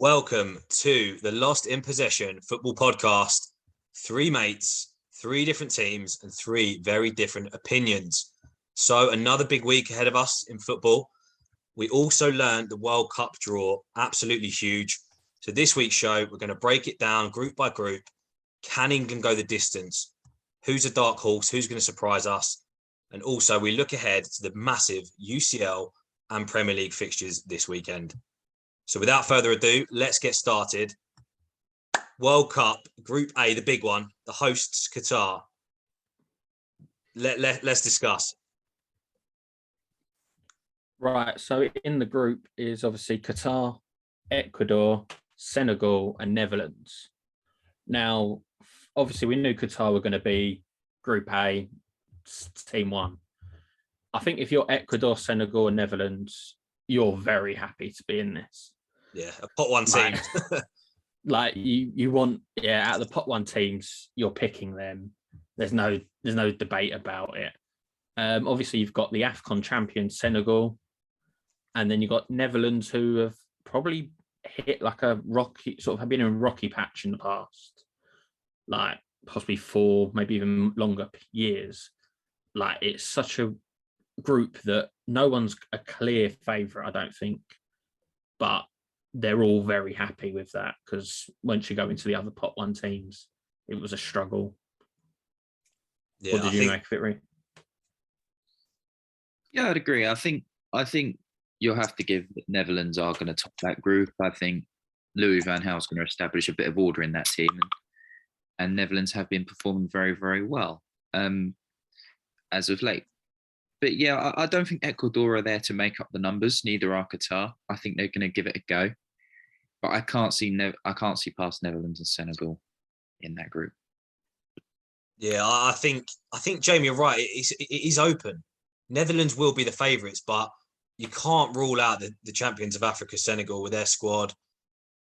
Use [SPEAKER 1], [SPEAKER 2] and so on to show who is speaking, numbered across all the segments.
[SPEAKER 1] Welcome to the Lost in Possession football podcast. Three mates, three different teams, and three very different opinions. So another big week ahead of us in football. We also learned the World Cup draw, absolutely huge. So this week's show, we're going to break it down group by group. Can England go the distance? Who's a dark horse? Who's going to surprise us? And also we look ahead to the massive UCL and Premier League fixtures this weekend. So without further ado, let's get started. World Cup, Group A, the big one, the hosts, Qatar. Let's discuss.
[SPEAKER 2] Right, so in the group is obviously Qatar, Ecuador, Senegal, and Netherlands. Now, obviously, we knew Qatar were going to be Group A, Team 1. I think if you're Ecuador, Senegal, and Netherlands, you're very happy to be in this.
[SPEAKER 1] Yeah, a pot one team.
[SPEAKER 2] Like you want, out of the pot one teams, you're picking them. There's no debate about it. Obviously, you've got the AFCON champion Senegal, and then you've got Netherlands, who have probably hit like a rocky, sort of have been in a rocky patch in the past, like possibly 4, maybe even longer years. Like it's such a group that no one's a clear favourite, I don't think, but they're all very happy with that because once you go into the other pot one teams, it was a struggle.
[SPEAKER 1] Yeah,
[SPEAKER 2] what did you make of it, Ree?
[SPEAKER 3] Yeah, I'd agree. I think you'll have to give Netherlands are going to top that group. I think Louis van Gaal is going to establish a bit of order in that team, and Netherlands have been performing very, very well as of late. But yeah, I don't think Ecuador are there to make up the numbers. Neither are Qatar. I think they're going to give it a go, but I can't see past Netherlands and Senegal in that group.
[SPEAKER 1] Yeah, I think Jamie, you're right. It is open. Netherlands will be the favourites, but you can't rule out the champions of Africa, Senegal, with their squad.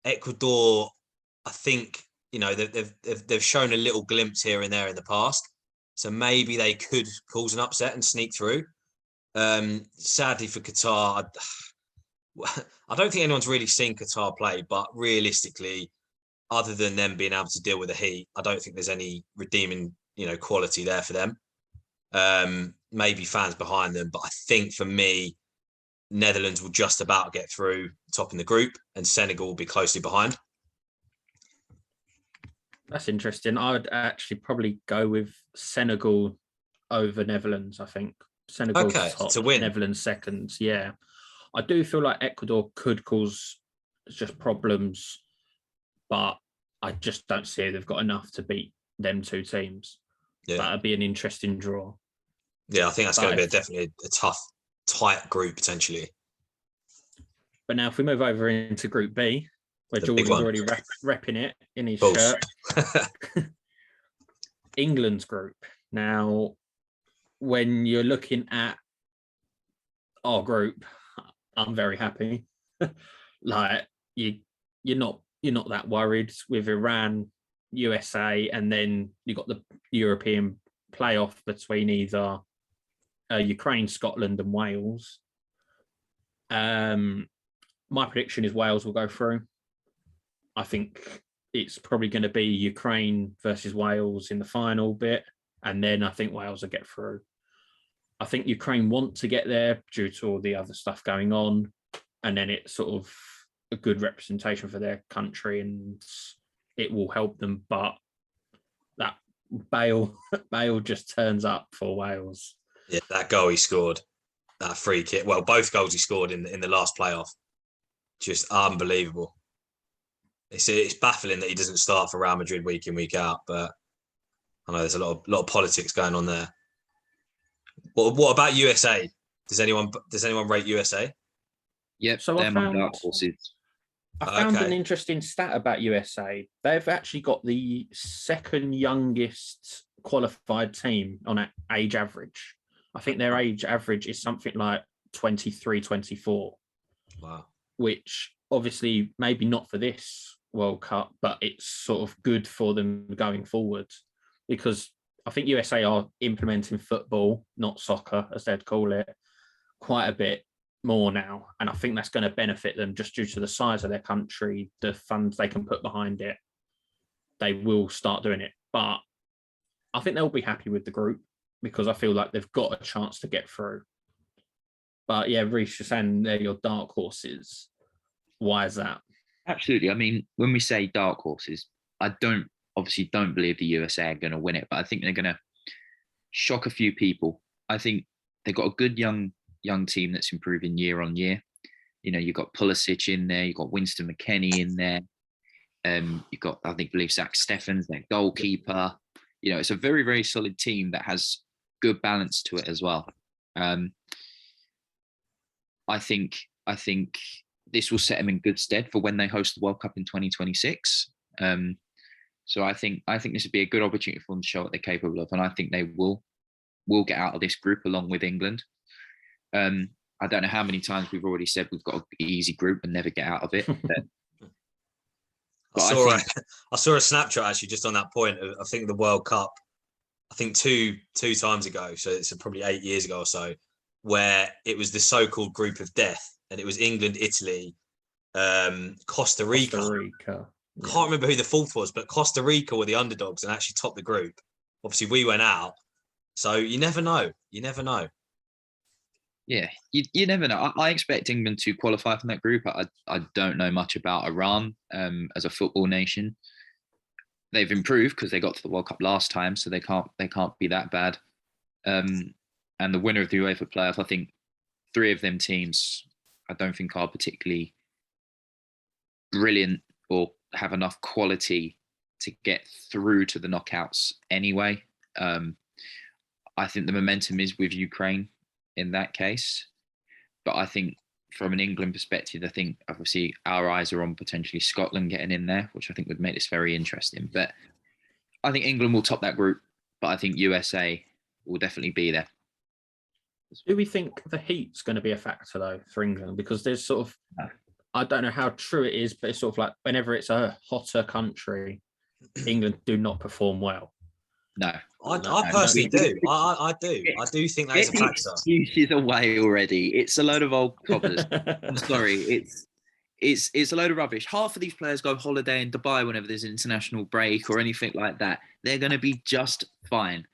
[SPEAKER 1] Ecuador, I think they've shown a little glimpse here and there in the past, so maybe they could cause an upset and sneak through. Sadly for Qatar, I don't think anyone's really seen Qatar play, but realistically, other than them being able to deal with the heat, I don't think there's any redeeming, quality there for them. Maybe fans behind them, but I think for me, Netherlands will just about get through, top in the group, and Senegal will be closely behind.
[SPEAKER 2] That's interesting. I would actually probably go with Senegal over Netherlands. I think Senegal's top,
[SPEAKER 1] to win.
[SPEAKER 2] Netherlands second. Yeah, I do feel like Ecuador could cause just problems, but I just don't see they've got enough to beat them two teams.
[SPEAKER 1] Yeah,
[SPEAKER 2] that'd be an interesting draw.
[SPEAKER 1] Yeah, I think that's going to be definitely a tough, tight group potentially.
[SPEAKER 2] But now, if we move over into Group B, where Jordan's already repping it in his shirt, England's group. Now, when you're looking at our group, I'm very happy. Like you're not that worried with Iran, USA, and then you got the European playoff between either Ukraine, Scotland, and Wales. My prediction is Wales will go through. I think it's probably going to be Ukraine versus Wales in the final bit, and then I think Wales will get through. I think Ukraine want to get there due to all the other stuff going on, and then it's sort of a good representation for their country, and it will help them. But that Bale just turns up for Wales.
[SPEAKER 1] Yeah, that goal he scored, that free kick. Well, both goals he scored in the last playoff, just unbelievable. It's baffling that he doesn't start for Real Madrid week in, week out, but I know there's a lot of politics going on there. What about USA? Does anyone rate USA?
[SPEAKER 3] Yep,
[SPEAKER 2] so
[SPEAKER 3] they're my dark horses.
[SPEAKER 2] I found an interesting stat about USA. They've actually got the second youngest qualified team on age average. I think their age average is something like 23, 24.
[SPEAKER 1] Wow.
[SPEAKER 2] Which obviously maybe not for this World Cup, but it's sort of good for them going forward, because I think USA are implementing football, not soccer, as they'd call it, quite a bit more now, and I think that's going to benefit them just due to the size of their country, the funds they can put behind it. They will start doing it, but I think they'll be happy with the group because I feel like they've got a chance to get through. But yeah, Reece, you're saying they're your dark horses. Why is that?
[SPEAKER 3] Absolutely. I mean, when we say dark horses, I obviously don't believe the USA are going to win it, but I think they're going to shock a few people. I think they've got a good young team that's improving year on year. You know, you've got Pulisic in there, you've got Winston McKennie in there. You've got, I believe Zach Steffens, their goalkeeper. You know, it's a very, very solid team that has good balance to it as well. I think this will set them in good stead for when they host the World Cup in 2026. So I think this would be a good opportunity for them to show what they're capable of, and I think they will get out of this group along with England. I don't know how many times we've already said we've got an easy group and never get out of it. But
[SPEAKER 1] I saw a Snapchat actually just on that point. I think the World Cup, I think two times ago, so it's probably 8 years ago or so, where it was the so-called group of death, and it was England, Italy, Costa Rica.
[SPEAKER 2] Yeah.
[SPEAKER 1] Can't remember who the fourth was, but Costa Rica were the underdogs and actually topped the group. Obviously, we went out, so you never know. You never know.
[SPEAKER 3] Yeah, you never know. I expect England to qualify from that group. I don't know much about Iran as a football nation. They've improved because they got to the World Cup last time, so they can't be that bad. And the winner of the UEFA playoff, I think 3 of them teams, I don't think are particularly brilliant or have enough quality to get through to the knockouts anyway. I think the momentum is with Ukraine in that case. But I think from an England perspective, I think obviously our eyes are on potentially Scotland getting in there, which I think would make this very interesting. But I think England will top that group, but I think USA will definitely be there.
[SPEAKER 2] Do we think the heat's going to be a factor though for England? Because there's sort of, I don't know how true it is, but it's sort of like whenever it's a hotter country, England do not perform well.
[SPEAKER 3] No,
[SPEAKER 1] I personally do. I do. I do think that is a factor.
[SPEAKER 3] Excuses away already. It's a load of old cobblers. I'm sorry. It's a load of rubbish. Half of these players go holiday in Dubai whenever there's an international break or anything like that. They're going to be just fine.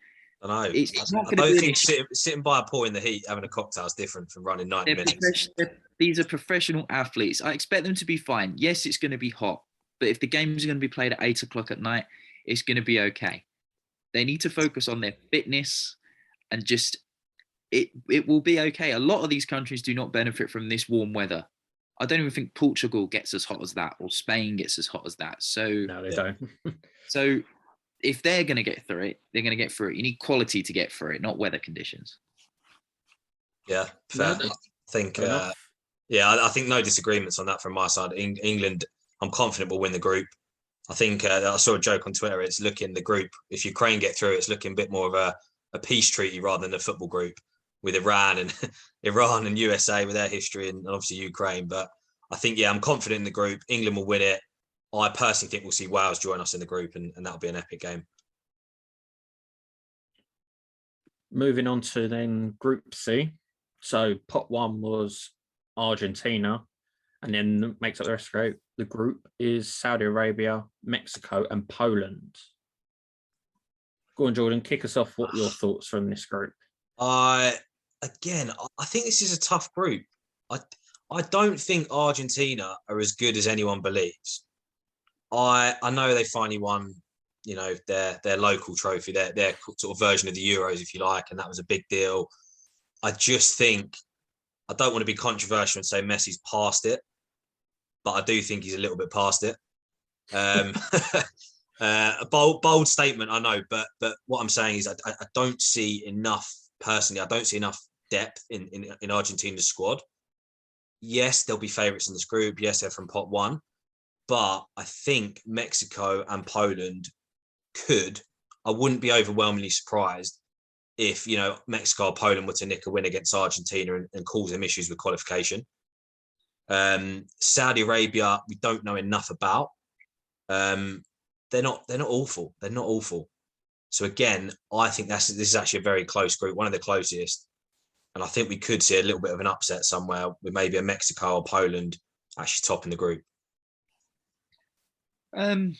[SPEAKER 1] I know.
[SPEAKER 3] It's not
[SPEAKER 1] I don't think sitting by a pool in the heat having a cocktail is different from running 90 minutes.
[SPEAKER 3] These are professional athletes. I expect them to be fine. Yes, it's going to be hot, but if the games are going to be played at 8 o'clock at night, it's going to be okay. They need to focus on their fitness and just it will be okay. A lot of these countries do not benefit from this warm weather. I don't even think Portugal gets as hot as that or Spain gets as hot as that. So
[SPEAKER 2] no, they don't.
[SPEAKER 3] So if they're going to get through it, they're going to get through it. You need quality to get through it, not weather conditions.
[SPEAKER 1] Yeah, fair. I think, I think no disagreements on that from my side. England, I'm confident will win the group. I think I saw a joke on Twitter. It's looking the group. If Ukraine get through, it's looking a bit more of a peace treaty rather than a football group with Iran and USA with their history and obviously Ukraine. But I think, I'm confident in the group. England will win it. I personally think we'll see Wales join us in the group, and that'll be an epic game.
[SPEAKER 2] Moving on to then Group C. So pot 1 was Argentina, and then makes up the rest of the group is Saudi Arabia, Mexico, and Poland. Go on, Jordan, kick us off. What are your thoughts from this group?
[SPEAKER 1] I think this is a tough group. I don't think Argentina are as good as anyone believes. I know they finally won, their local trophy, their sort of version of the Euros, if you like, and that was a big deal. I just think, I don't want to be controversial and say Messi's past it, but I do think he's a little bit past it. A bold statement, I know, but what I'm saying is I don't see enough, personally, I don't see enough depth in Argentina's squad. Yes, there'll be favourites in this group. Yes, they're from pot 1. But I think Mexico and Poland I wouldn't be overwhelmingly surprised if, Mexico or Poland were to nick a win against Argentina and cause them issues with qualification. Saudi Arabia, we don't know enough about. They're not awful. They're not awful. So again, I think this is actually a very close group, one of the closest. And I think we could see a little bit of an upset somewhere with maybe a Mexico or Poland actually topping the group.
[SPEAKER 3] I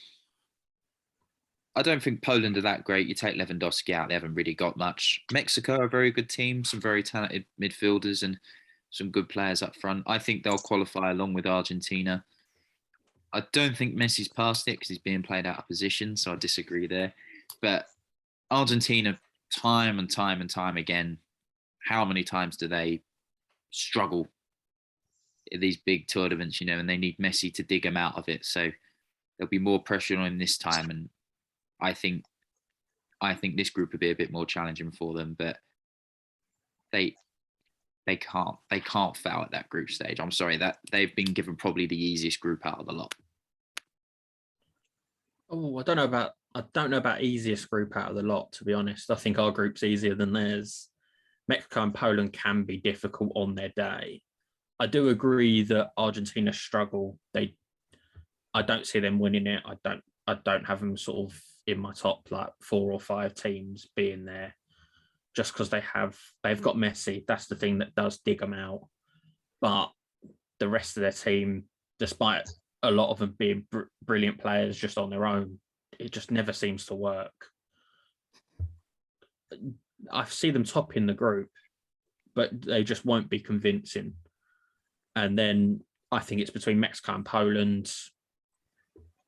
[SPEAKER 3] don't think Poland are that great. You take Lewandowski out, they haven't really got much. Mexico are a very good team, some very talented midfielders and some good players up front. I think they'll qualify along with Argentina. I don't think Messi's past it because he's being played out of position, so I disagree there. But Argentina, time and time and time again, how many times do they struggle in these big tournaments, and they need Messi to dig them out of it. So there'll be more pressure on him this time, and I think this group will be a bit more challenging for them, but they can't foul at that group stage. I'm sorry that they've been given probably the easiest group out of the lot.
[SPEAKER 2] Oh, I don't know about easiest group out of the lot, to be honest. I think our group's easier than theirs. Mexico and Poland can be difficult on their day. I do agree that Argentina struggle. I don't see them winning it. I don't have them sort of in my top 4 or 5 teams being there, just because they've got Messi. That's the thing that does dig them out. But the rest of their team, despite a lot of them being brilliant players just on their own, it just never seems to work. I see them topping the group, but they just won't be convincing. And then I think it's between Mexico and Poland.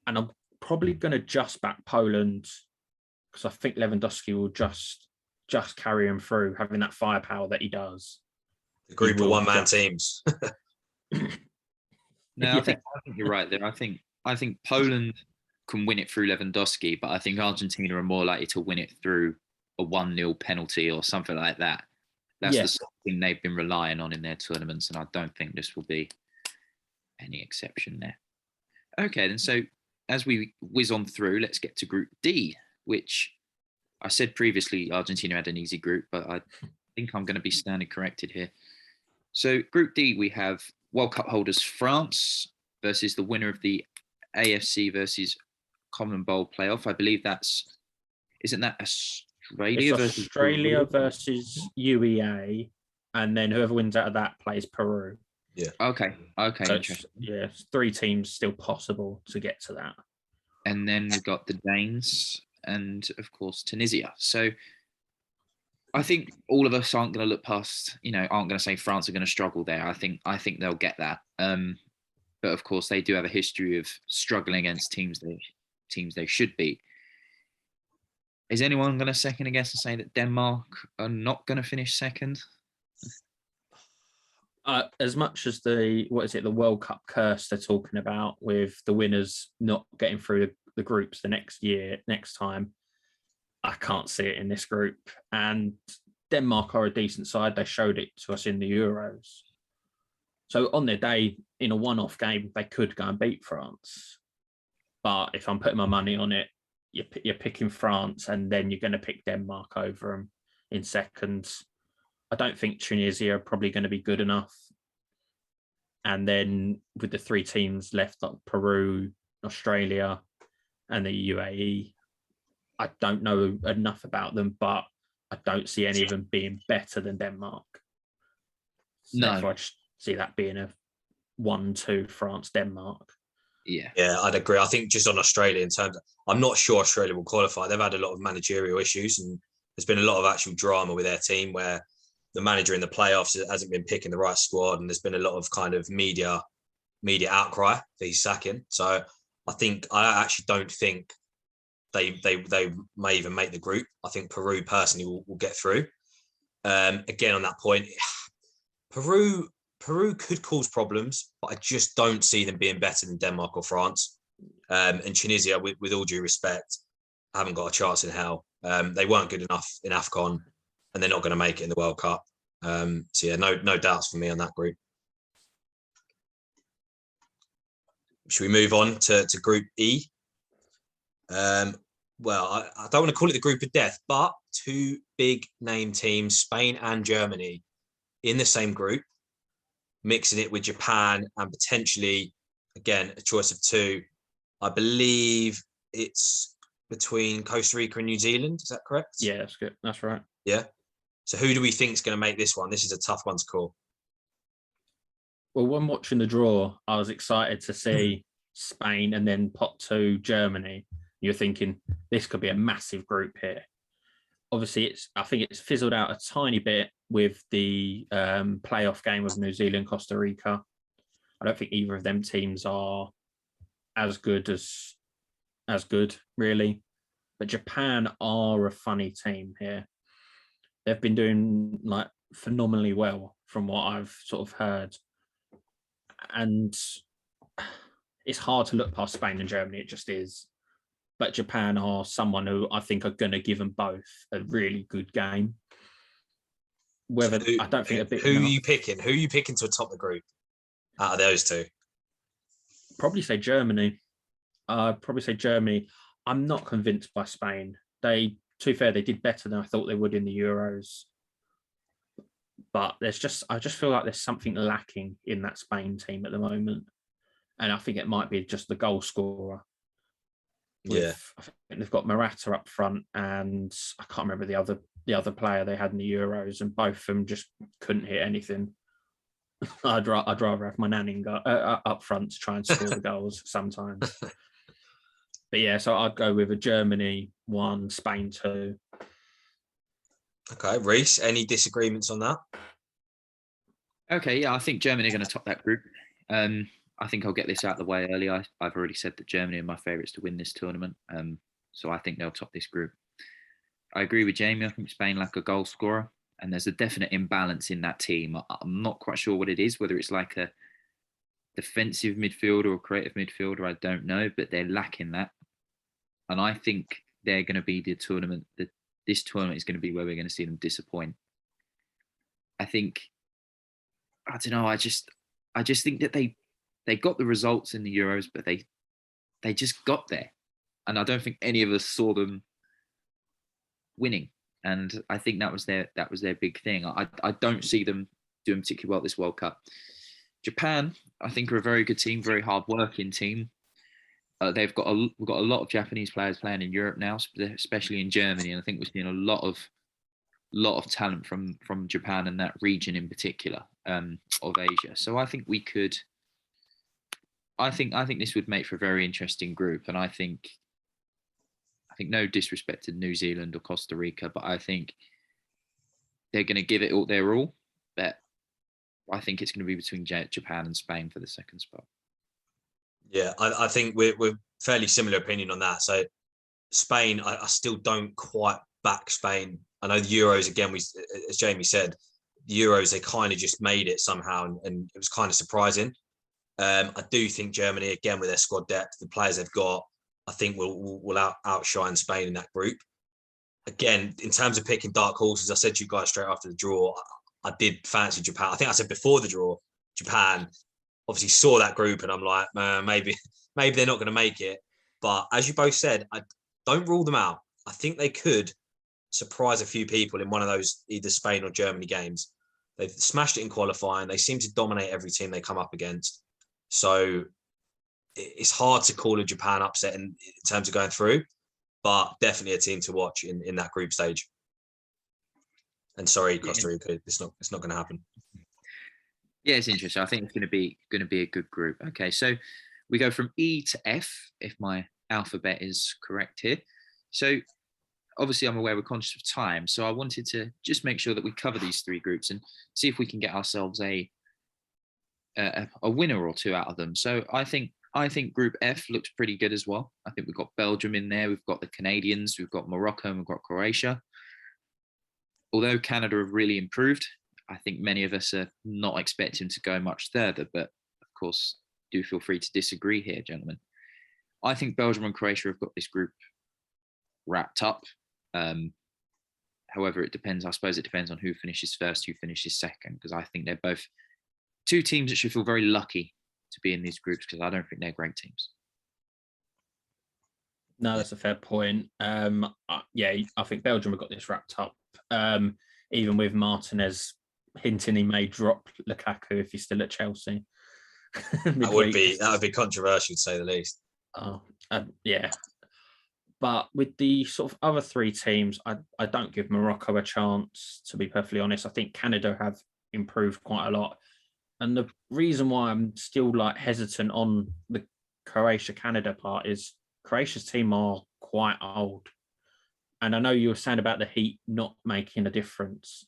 [SPEAKER 2] And I'm probably going to just back Poland because I think Lewandowski will just carry him through, having that firepower that he does.
[SPEAKER 1] The group of one-man teams.
[SPEAKER 3] No, I think you're right there. I think Poland can win it through Lewandowski, but I think Argentina are more likely to win it through a 1-0 penalty or something like that. That's the sort of thing they've been relying on in their tournaments, and I don't think this will be any exception there. Okay, then so as we whiz on through, let's get to Group D, which I said previously Argentina had an easy group, but I think I'm going to be standing corrected here. So Group D, we have World Cup holders France versus the winner of the AFC versus Common Bowl playoff. I believe isn't that Australia versus
[SPEAKER 2] versus UEA, and then whoever wins out of that plays Peru.
[SPEAKER 1] Yeah.
[SPEAKER 3] Okay.
[SPEAKER 2] So it's 3 teams still possible to get to that.
[SPEAKER 3] And then we've got the Danes and, of course, Tunisia. So I think all of us aren't going to look past, aren't going to say France are going to struggle there. I think they'll get that. But, of course, they do have a history of struggling against teams they should beat. Is anyone going to second guess and say that Denmark are not going to finish second?
[SPEAKER 2] As much as the World Cup curse they're talking about with the winners not getting through the groups the next time, I can't see it in this group. And Denmark are a decent side. They showed it to us in the Euros. So on their day, in a one-off game, they could go and beat France. But if I'm putting my money on it, you're picking France, and then you're going to pick Denmark over them in second. I don't think Tunisia are probably going to be good enough. And then with the 3 teams left, like Peru, Australia, and the UAE, I don't know enough about them, but I don't see any of them being better than Denmark.
[SPEAKER 3] No.
[SPEAKER 2] Therefore, I just see that being a 1-2 France-Denmark.
[SPEAKER 3] Yeah,
[SPEAKER 1] I'd agree. I think just on Australia, in terms of, I'm not sure Australia will qualify. They've had a lot of managerial issues, and there's been a lot of actual drama with their team where the manager in the playoffs hasn't been picking the right squad, and there's been a lot of kind of media outcry for his sacking. So I actually don't think they may even make the group. I think Peru personally will get through. Again, on that point, Peru could cause problems, but I just don't see them being better than Denmark or France. And Tunisia, with all due respect, haven't got a chance in hell. They weren't good enough in AFCON, and they're not going to make it in the World Cup. No doubts for me on that group. Should we move on to Group E? Well, I don't want to call it the group of death, but 2 big name teams, Spain and Germany, in the same group, mixing it with Japan and potentially, again, a choice of 2. I believe it's between Costa Rica and New Zealand. Is that correct?
[SPEAKER 2] Yeah, that's good. That's right.
[SPEAKER 1] Yeah. So who do we think is going to make this one? This is a tough one to call.
[SPEAKER 2] Well, when watching the draw, I was excited to see Spain and then pot 2 Germany. You're thinking this could be a massive group here. Obviously, I think it's fizzled out a tiny bit with the playoff game of New Zealand, Costa Rica. I don't think either of them teams are as good, really. But Japan are a funny team here. They've been doing like phenomenally well from what I've sort of heard. And it's hard to look past Spain and Germany. It just is. But Japan are someone who I think are going to give them both a really good game. Whether I don't think a bit.
[SPEAKER 1] Who are you picking? Who are you picking to top the group out of those two?
[SPEAKER 2] Probably say Germany. Probably say Germany. I'm not convinced by Spain. To be fair, they did better than I thought they would in the Euros. But I just feel like there's something lacking in that Spain team at the moment. And I think it might be just the goal scorer. I think they've got Morata up front, and I can't remember the other player they had in the Euros, and both of them just couldn't hit anything. I'd rather have my nanny up front to try and score the goals sometimes. But yeah, so I'd go with a Germany 1, Spain 2.
[SPEAKER 1] Okay, Reece, any disagreements on that?
[SPEAKER 3] Okay, yeah, I think Germany are going to top that group. I think I'll get this out of the way early. I've already said that Germany are my favourites to win this tournament. So I think they'll top this group. I agree with Jamie. I think Spain lack a goal scorer, and there's a definite imbalance in that team. I'm not quite sure what it is, whether it's like a defensive midfielder or creative midfielder, I don't know, but they're lacking that. And I think they're going to be the tournament, this tournament is going to be where we're going to see them disappoint. I don't know, I just think that they got the results in the Euros, but they just got there. And I don't think any of us saw them winning. And I think that was their big thing. I don't see them doing particularly well this World Cup. Japan, I think, are a very good team, very hard-working team. We've got a lot of Japanese players playing in Europe now, especially in Germany, and I think we're seeing a lot of talent from Japan and that region in particular of Asia. So I think we could. I think this would make for a very interesting group, and I think no disrespect to New Zealand or Costa Rica, but I think they're going to give it all their all. But I think it's going to be between Japan and Spain for the second spot. Yeah,
[SPEAKER 1] I think we're fairly similar opinion on that. So Spain, I still don't quite back Spain. I know the Euros, again, as Jamie said, the Euros, they kind of just made it somehow, and it was kind of surprising. I do think Germany, again, with their squad depth, the players they've got, I think will outshine Spain in that group. Again, in terms of picking dark horses, I said to you guys straight after the draw, I did fancy Japan. I think I said before the draw, Japan. Obviously saw that group, and I'm like, man, maybe they're not going to make it. But as you both said, I don't rule them out. I think they could surprise a few people in one of those either Spain or Germany games. They've smashed it in qualifying. They seem to dominate every team they come up against. So it's hard to call a Japan upset in terms of going through, but definitely a team to watch in that group stage. And sorry, Costa Rica, it's not going to happen.
[SPEAKER 3] Yeah, it's interesting. I think it's going to be a good group. Okay, so we go from E to F, if my alphabet is correct here. So obviously, I'm aware we're conscious of time, so I wanted to just make sure that we cover these three groups and see if we can get ourselves a winner or two out of them. So I think Group F looks pretty good as well. I think we've got Belgium in there, we've got the Canadians, we've got Morocco, and we've got Croatia. Although Canada have really improved, I think many of us are not expecting to go much further, but of course, do feel free to disagree here, gentlemen. I think Belgium and Croatia have got this group wrapped up. However, it depends. I suppose it depends on who finishes first, who finishes second, because I think they're both two teams that should feel very lucky to be in these groups, because I don't think they're great teams.
[SPEAKER 2] No, that's a fair point. Yeah, I think Belgium have got this wrapped up. Even with Martinez hinting he may drop Lukaku if he's still at Chelsea.
[SPEAKER 1] that would be controversial to say the least.
[SPEAKER 2] Yeah. But with the sort of other three teams, I don't give Morocco a chance, to be perfectly honest. I think Canada have improved quite a lot. And the reason why I'm still like hesitant on the Croatia-Canada part is Croatia's team are quite old. And I know you were saying about the heat not making a difference,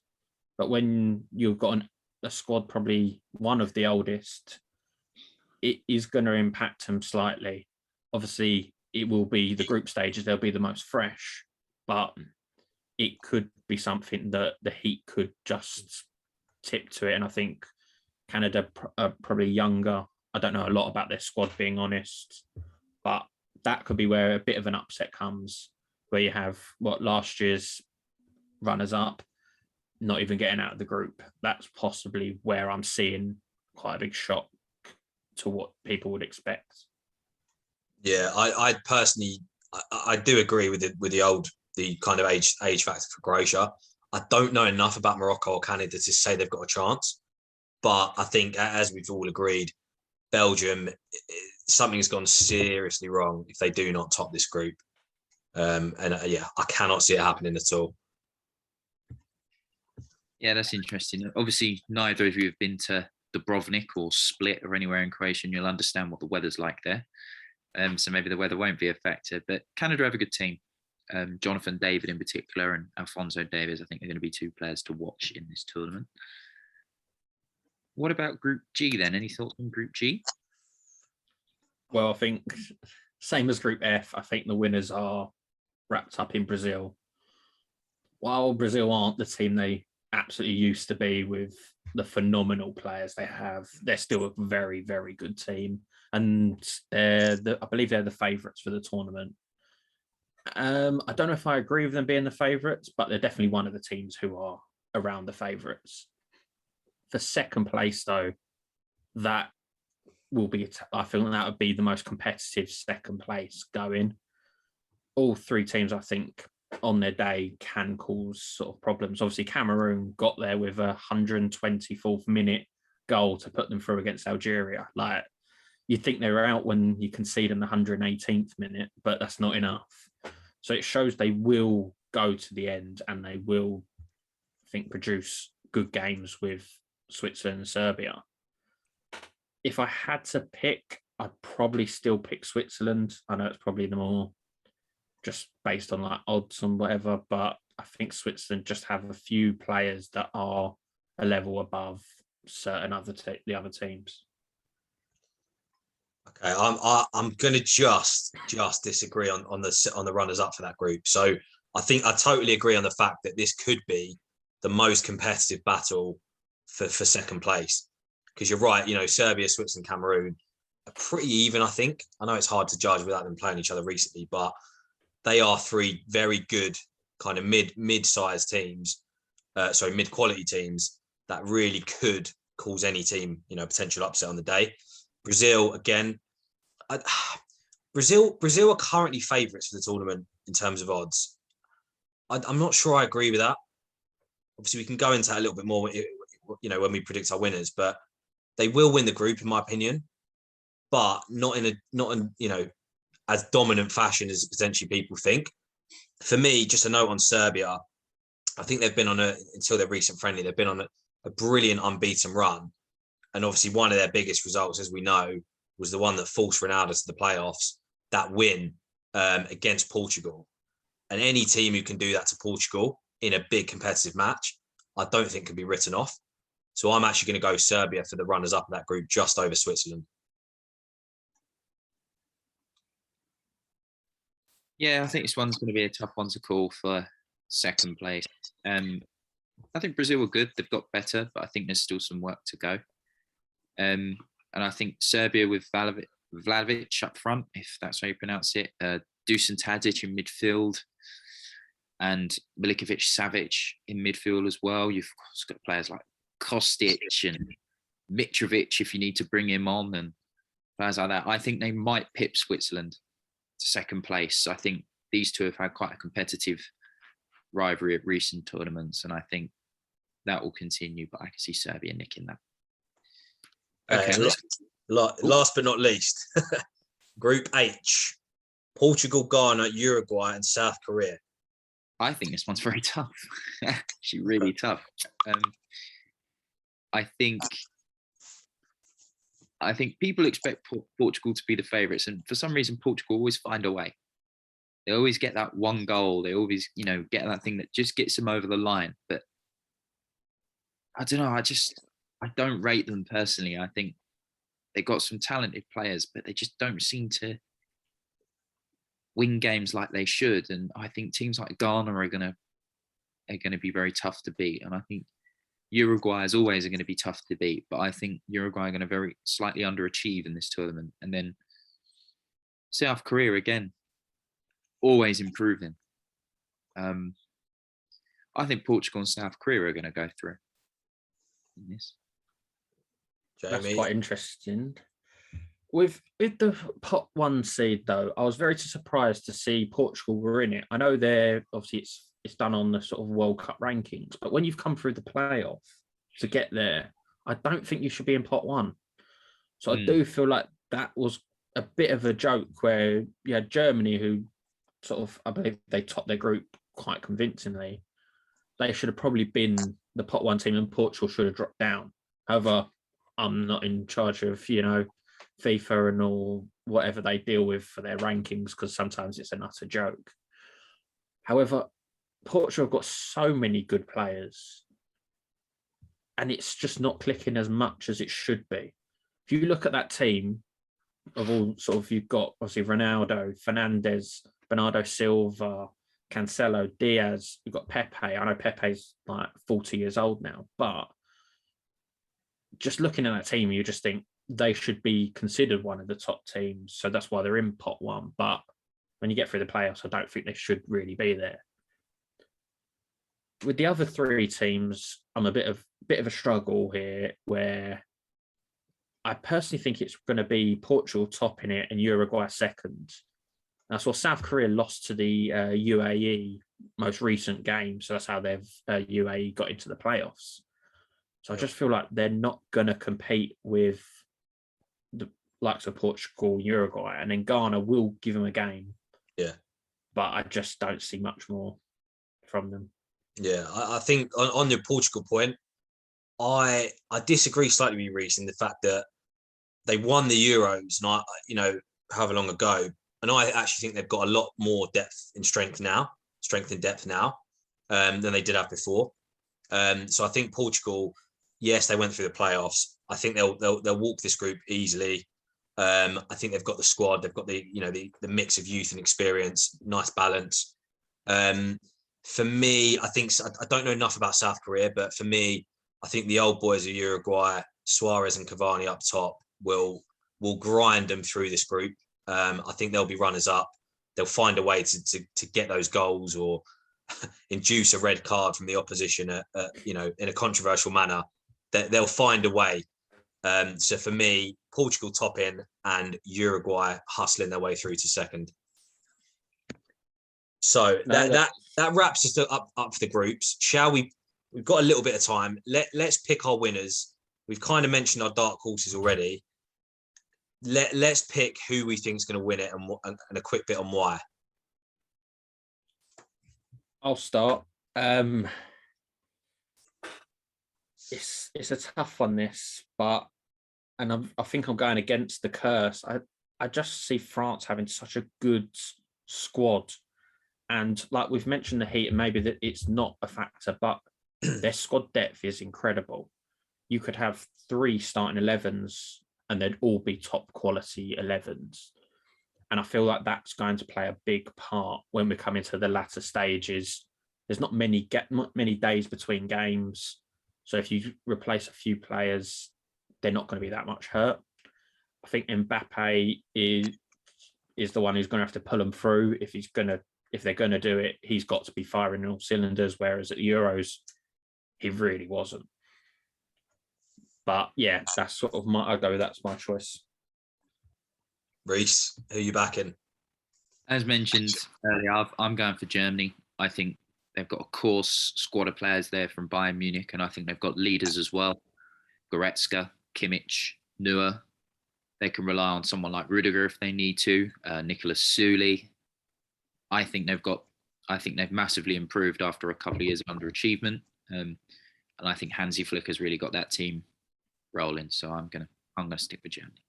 [SPEAKER 2] but when you've got a squad probably one of the oldest, it is going to impact them slightly. Obviously, it will be the group stages, they'll be the most fresh, but it could be something that the heat could just tip to it. And I think Canada are probably younger. I don't know a lot about their squad, being honest, but that could be where a bit of an upset comes, where you have what last year's runners up not even getting out of the group. That's possibly where I'm seeing quite a big shock to what people would expect.
[SPEAKER 1] Yeah, I personally, I do agree with the kind of age factor for Croatia. I don't know enough about Morocco or Canada to say they've got a chance, but I think, as we've all agreed, Belgium, something's gone seriously wrong if they do not top this group. Yeah, I cannot see it happening at all.
[SPEAKER 3] Yeah, that's interesting. Obviously, neither of you have been to Dubrovnik or Split or anywhere in Croatia, and you'll understand what the weather's like there. So maybe the weather won't be a factor. But Canada have a good team. Jonathan David in particular and Alphonso Davies, I think, are going to be two players to watch in this tournament. What about Group G then? Any thoughts on Group G?
[SPEAKER 2] Well, I think same as Group F, I think the winners are wrapped up in Brazil. While Brazil aren't the team they absolutely used to be with the phenomenal players they have, they're still a very, very good team. And I believe they're the favourites for the tournament. I don't know if I agree with them being the favourites, but they're definitely one of the teams who are around the favourites. For second place, though, that will be, I feel that would be the most competitive second place going. All three teams, I think, on their day can cause sort of problems. Obviously, Cameroon got there with a 124th minute goal to put them through against Algeria. Like, you'd think they were out when you concede in the 118th minute, but that's not enough. So it shows they will go to the end and they will, I think, produce good games with Switzerland and Serbia. If I had to pick, I'd probably still pick Switzerland. I know it's probably the more just based on like odds and whatever, but I think Switzerland just have a few players that are a level above certain the other teams.
[SPEAKER 1] Okay, I'm going to just disagree on the runners up for that group. So I think I totally agree on the fact that this could be the most competitive battle for second place, because you're right. You know, Serbia, Switzerland, Cameroon are pretty even. I think. I know it's hard to judge without them playing each other recently, but they are three very good kind of mid-sized teams. Mid-quality teams that really could cause any team, potential upset on the day. Brazil, again, Brazil are currently favourites for the tournament in terms of odds. I'm not sure I agree with that. Obviously, we can go into that a little bit more, when we predict our winners, but they will win the group, in my opinion, but not in as dominant fashion as potentially people think. For me, just a note on Serbia, I think they've been until their recent friendly, they've been on a brilliant unbeaten run. And obviously one of their biggest results, as we know, was the one that forced Ronaldo to the playoffs, that win against Portugal. And any team who can do that to Portugal in a big competitive match, I don't think can be written off. So I'm actually going to go Serbia for the runners-up of that group, just over Switzerland.
[SPEAKER 3] Yeah, I think this one's going to be a tough one to call for second place. I think Brazil are good. They've got better, but I think there's still some work to go. And I think Serbia with Vlahovic up front, if that's how you pronounce it, Dusan Tadic in midfield, and Milikovic Savic in midfield as well. You've got players like Kostic and Mitrovic if you need to bring him on, and players like that. I think they might pip Switzerland to second place. I think these two have had quite a competitive rivalry at recent tournaments, and I think that will continue, but I can see Serbia nicking that. Okay.
[SPEAKER 1] Last but not least, Group H, Portugal, Ghana, Uruguay, and South Korea.
[SPEAKER 3] I think this one's very tough. Actually, really tough. I think people expect Portugal to be the favourites, and for some reason, Portugal always find a way. They always get that one goal. They always, get that thing that just gets them over the line. But I don't know. I don't rate them personally. I think they've got some talented players, but they just don't seem to win games like they should. And I think teams like Ghana are gonna be very tough to beat. And I think Uruguay is always going to be tough to beat. But I think Uruguay are going to very slightly underachieve in this tournament. And then South Korea again, always improving. I think Portugal and South Korea are going to go through in this.
[SPEAKER 2] That's
[SPEAKER 1] Jamie?
[SPEAKER 2] quite interesting. With the pot 1 seed though, I was very surprised to see Portugal were in it. I know they're obviously it's done on the sort of World Cup rankings, but when you've come through the playoff to get there, I don't think you should be in pot 1. So I do feel like that was a bit of a joke where you had Germany, who sort of, I believe they topped their group quite convincingly. They should have probably been the pot 1 team, and Portugal should have dropped down. However, I'm not in charge of, FIFA and all whatever they deal with for their rankings, because sometimes it's an utter joke. However, Portugal have got so many good players, and it's just not clicking as much as it should be. If you look at that team of all sort of, you've got obviously Ronaldo, Fernandes, Bernardo Silva, Cancelo, Diaz, you've got Pepe. I know Pepe's like 40 years old now, but just looking at that team, you just think they should be considered one of the top teams. So that's why they're in pot 1. But when you get through the playoffs, I don't think they should really be there. With the other 3 teams, I'm a bit of a struggle here, where I personally think it's going to be Portugal topping it and Uruguay second. That's what South Korea lost to the UAE most recent game, so that's how they've UAE got into the playoffs. So I just feel like they're not going to compete with the likes of Portugal, Uruguay, and then Ghana will give them a game.
[SPEAKER 1] Yeah,
[SPEAKER 2] but I just don't see much more from them.
[SPEAKER 1] Yeah, I think on your Portugal point, I disagree slightly with you, Reece, in the fact that they won the Euros, and however long ago, and I actually think they've got a lot more strength and depth now, than they did have before. So I think Portugal, yes, they went through the playoffs. I think they'll walk this group easily. I think they've got the squad, they've got the mix of youth and experience, nice balance. For me, I don't know enough about South Korea, but for me, I think the old boys of Uruguay, Suarez and Cavani up top, will grind them through this group. I think they'll be runners up. They'll find a way to get those goals or induce a red card from the opposition, in a controversial manner. They'll find a way. So for me, Portugal top in and Uruguay hustling their way through to second. So that wraps us up for the groups. Shall we? We've got a little bit of time. Let's pick our winners. We've kind of mentioned our dark horses already. Let's pick who we think is going to win it and a quick bit on why.
[SPEAKER 2] I'll start. It's a tough one, this, I think I'm going against the curse. I just see France having such a good squad, and like we've mentioned the heat, and maybe that it's not a factor, but their squad depth is incredible. You could have 3 starting 11s, and they'd all be top quality 11s. And I feel like that's going to play a big part when we come into the latter stages. There's not many days between games. So if you replace a few players, they're not going to be that much hurt. I think Mbappe is the one who's going to have to pull them through. If they're going to do it, he's got to be firing on all cylinders, whereas at the Euros, he really wasn't. But yeah, that's sort of that's my choice.
[SPEAKER 1] Reece, who are you backing?
[SPEAKER 3] As mentioned earlier, I'm going for Germany. I think they've got a course squad of players there from Bayern Munich, and I think they've got leaders as well. Goretzka, Kimmich, Neuer. They can rely on someone like Rudiger if they need to. Nicholas Sully. I think they've massively improved after a couple of years of underachievement. And I think Hansi Flick has really got that team rolling. So I'm gonna stick with Germany.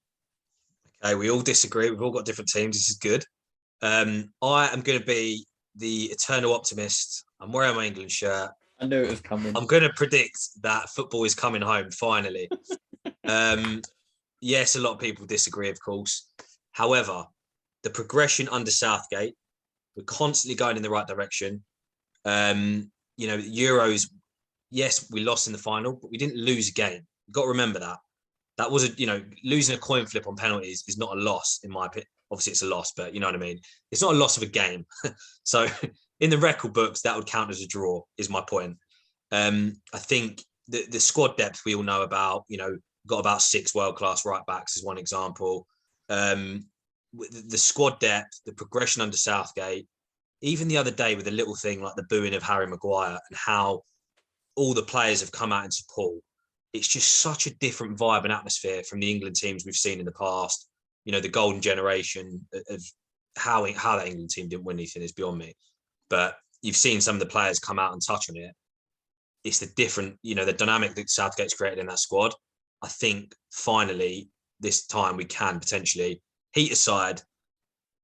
[SPEAKER 1] Okay, we all disagree. We've all got different teams. This is good. I am going to be the eternal optimist. I'm wearing my England shirt.
[SPEAKER 2] I knew it was coming.
[SPEAKER 1] I'm going to predict that football is coming home finally. Yes, a lot of people disagree, of course. However, the progression under Southgate, we're constantly going in the right direction. Euros, yes, we lost in the final, but we didn't lose a game. You've got to remember that. That was losing a coin flip on penalties is not a loss in my opinion. Obviously, it's a loss, but you know what I mean. It's not a loss of a game. So in the record books, that would count as a draw. Is my point. I think the squad depth we all know about. Got about 6 world-class right backs as one example. The squad depth, the progression under Southgate. Even the other day with a little thing like the booing of Harry Maguire and how all the players have come out in support. It's just such a different vibe and atmosphere from the England teams we've seen in the past. The golden generation of how that England team didn't win anything is beyond me. But you've seen some of the players come out and touch on it. It's the different, the dynamic that Southgate's created in that squad. I think finally this time we can potentially, heat aside,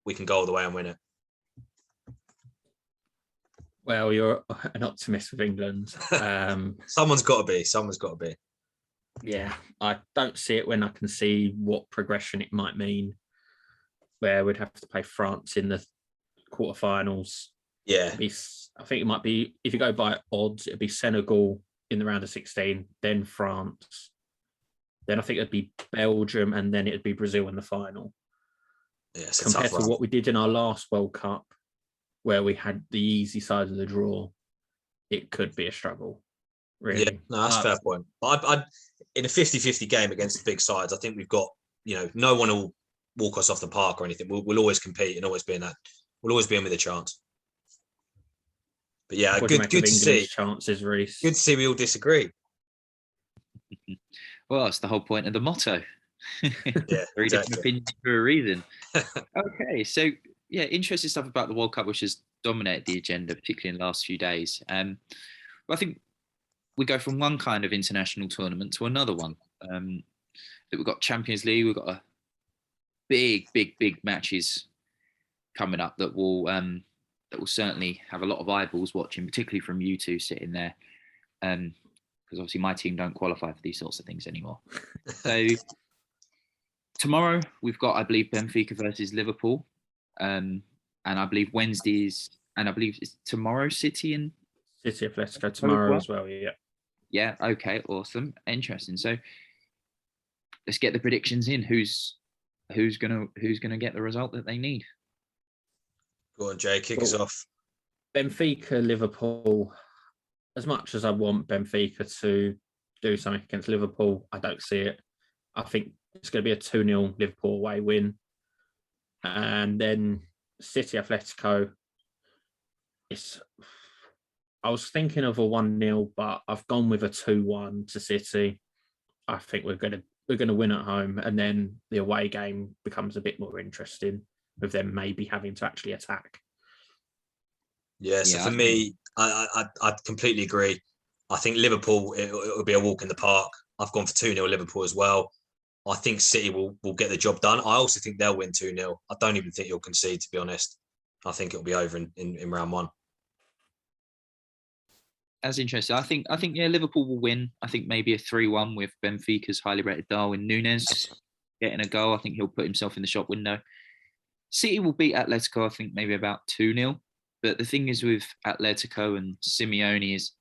[SPEAKER 1] we can go all the way and win it.
[SPEAKER 2] Well, you're an optimist with England.
[SPEAKER 1] Someone's got to be.
[SPEAKER 2] Yeah, I don't see it when I can see what progression it might mean, where we'd have to play France in the quarterfinals.
[SPEAKER 1] Yeah.
[SPEAKER 2] I think it might be, if you go by odds, it'd be Senegal in the round of 16, then France. Then I think it'd be Belgium, and then it'd be Brazil in the final.
[SPEAKER 1] Yeah,
[SPEAKER 2] compared to what we did in our last World Cup, where we had the easy side of the draw, it could be a struggle. Really.
[SPEAKER 1] Yeah, no, that's a fair point. But I'd in a 50-50 game against the big sides, I think we've got, no one will walk us off the park or anything. We'll always compete and always be in that. We'll always be in with a chance. But yeah, good to see.
[SPEAKER 2] Chances, Reece.
[SPEAKER 1] Good to see we all disagree.
[SPEAKER 3] Well, that's the whole point of the motto.
[SPEAKER 1] Yeah,
[SPEAKER 3] Three different
[SPEAKER 1] exactly.
[SPEAKER 3] opinions for a reason. Okay, so yeah, interesting stuff about the World Cup, which has dominated the agenda, particularly in the last few days. I think we go from one kind of international tournament to another one. We've got Champions League, we've got a big matches coming up that will certainly have a lot of eyeballs watching, particularly from you two sitting there, because obviously my team don't qualify for these sorts of things anymore. So tomorrow we've got, I believe, Benfica versus Liverpool, and I believe Wednesdays, and I believe it's tomorrow City and
[SPEAKER 2] Atletico tomorrow as well. Yeah.
[SPEAKER 3] Yeah. Okay. Awesome. Interesting. So let's get the predictions in. Who's gonna get the result that they need?
[SPEAKER 1] Go on, Jay. Kick us off.
[SPEAKER 2] Benfica, Liverpool. As much as I want Benfica to do something against Liverpool, I don't see it. I think it's going to be a 2-0 Liverpool away win. And then City Atletico. I was thinking of a 1-0, but I've gone with a 2-1 to City. I think we're going to win at home, and then the away game becomes a bit more interesting with them maybe having to actually attack.
[SPEAKER 1] Yeah, so for me, I completely agree. I think Liverpool, it'll be a walk in the park. I've gone for 2-0 Liverpool as well. I think City will get the job done. I also think they'll win 2-0. I don't even think you'll concede, to be honest. I think it'll be over in round one.
[SPEAKER 3] That's interesting. I think Liverpool will win. I think maybe a 3-1 with Benfica's highly rated Darwin Núñez getting a goal. I think he'll put himself in the shop window. City will beat Atletico, I think maybe about 2-0. But the thing is with Atletico and Simeone is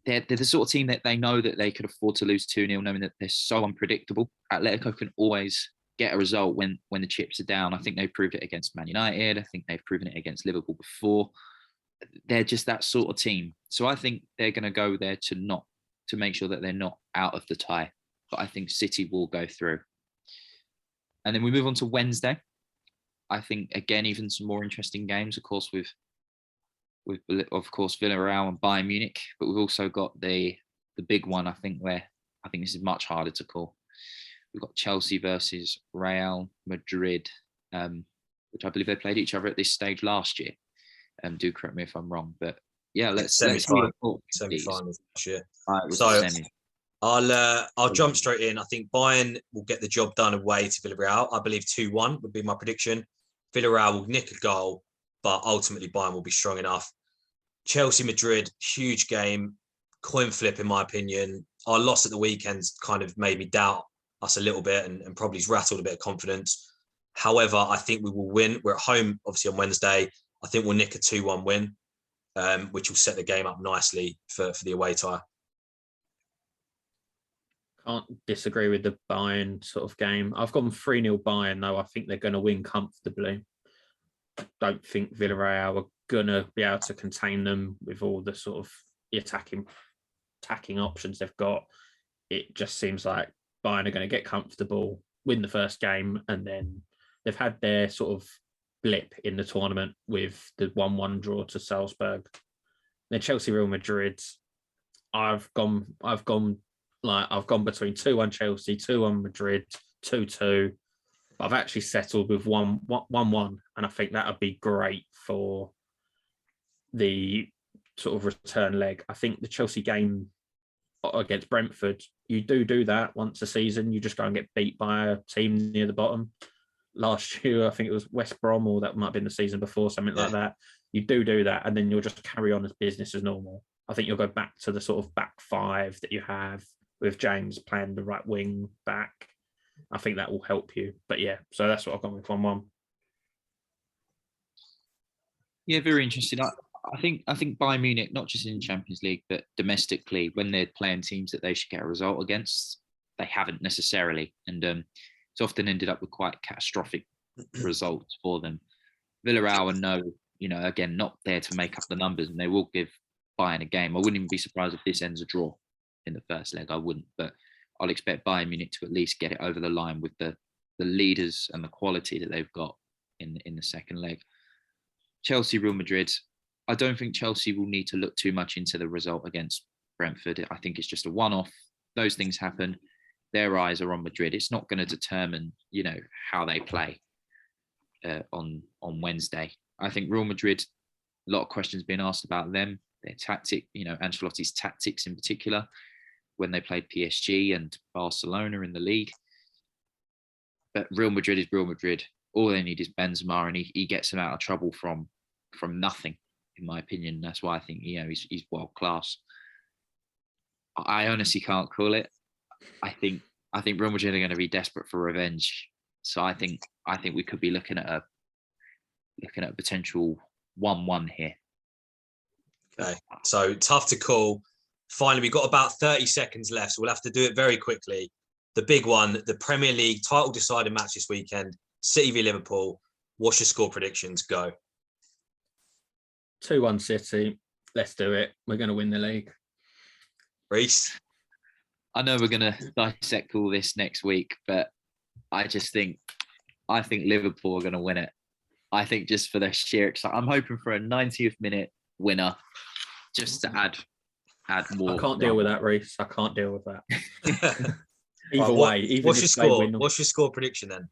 [SPEAKER 3] they're the sort of team that they know that they could afford to lose 2-0, knowing that they're so unpredictable. Atletico can always get a result when the chips are down. I think they've proved it against Man United. I think they've proven it against Liverpool before. They're just that sort of team. So I think they're going to go there to make sure that they're not out of the tie. But I think City will go through. And then we move on to Wednesday. I think, again, even some more interesting games, of course, with Villarreal and Bayern Munich. But we've also got the the big one, I think this is much harder to call. We've got Chelsea versus Real Madrid, which I believe they played each other at this stage last year. Do correct me if I'm wrong, but yeah, let's
[SPEAKER 1] semi-finals last year.
[SPEAKER 3] So
[SPEAKER 1] I'll jump straight in. I think Bayern will get the job done away to Villarreal. I believe 2-1 would be my prediction. Villarreal will nick a goal, but ultimately Bayern will be strong enough. Chelsea Madrid, huge game, coin flip in my opinion. Our loss at the weekend kind of made me doubt us a little bit and probably has rattled a bit of confidence. However, I think we will win. We're at home, obviously, on Wednesday. I think we'll nick a 2-1 win, which will set the game up nicely for the away tie.
[SPEAKER 2] Can't disagree with the Bayern sort of game. I've gone 3-0 Bayern, though. I think they're going to win comfortably. Don't think Villarreal are going to be able to contain them with all the sort of attacking options they've got. It just seems like Bayern are going to get comfortable, win the first game, and then they've had their sort of blip in the tournament with the 1-1 draw to Salzburg. Then Chelsea Real Madrid, I've gone between 2-1 Chelsea, 2-1 Madrid, 2-2. But I've actually settled with 1-1, and I think that would be great for the sort of return leg. I think the Chelsea game against Brentford, you do that once a season. You just go and get beat by a team near the bottom. Last year, I think it was West Brom, or that might have been the season before, something like that. You do that, and then you'll just carry on as business as normal. I think you'll go back to the sort of back five that you have with James playing the right wing back. I think that will help you. But yeah, so that's what I've gone with 1-1.
[SPEAKER 3] Yeah, very interesting. I think Bayern Munich, not just in the Champions League, but domestically, when they're playing teams that they should get a result against, they haven't necessarily. And it's often ended up with quite catastrophic results for them. Villarreal are again, not there to make up the numbers, and they will give Bayern a game. I wouldn't even be surprised if this ends a draw in the first leg. I wouldn't, but I'll expect Bayern Munich to at least get it over the line with the leaders and the quality that they've got in the second leg. Chelsea, Real Madrid. I don't think Chelsea will need to look too much into the result against Brentford. I think it's just a one-off. Those things happen. Their eyes are on Madrid. It's not going to determine, how they play on Wednesday. I think Real Madrid, a lot of questions being asked about them, their tactic, Ancelotti's tactics in particular, when they played PSG and Barcelona in the league. But Real Madrid is Real Madrid. All they need is Benzema, and he gets them out of trouble from nothing, in my opinion. That's why I think he's world class. I honestly can't call it. I think Real Madrid are going to be desperate for revenge. So I think we could be looking at a potential 1-1 here.
[SPEAKER 1] Okay, so tough to call. Finally, we've got about 30 seconds left, so we'll have to do it very quickly. The big one, the Premier League title deciding match this weekend, City v Liverpool. What's your score predictions? Go.
[SPEAKER 2] 2-1 City. Let's do it. We're going to win the league.
[SPEAKER 1] Reece?
[SPEAKER 3] I know we're going to dissect all this next week, but I think Liverpool are going to win it. I think just for the sheer excitement. I'm hoping for a 90th minute winner just to add more.
[SPEAKER 2] I can't deal with that, Reece. I can't deal with that. Either
[SPEAKER 1] way.
[SPEAKER 2] Even
[SPEAKER 1] what's your score? What's your score prediction then?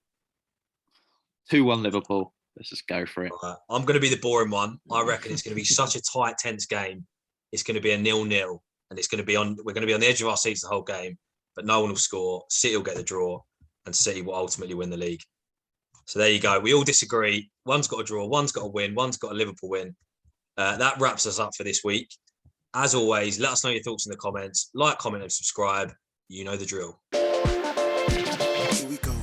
[SPEAKER 3] 2-1 Liverpool. Let's just go for it.
[SPEAKER 1] Right. I'm going to be the boring one. I reckon it's going to be such a tight, tense game. It's going to be a 0-0, and we're going to be on the edge of our seats the whole game, but no one will score. City will get the draw, and City will ultimately win the league. So there you go. We all disagree. One's got a draw, one's got a win, one's got a Liverpool win. That wraps us up for this week. As always, let us know your thoughts in the comments. Like, comment, and subscribe. You know the drill.
[SPEAKER 4] Here we go.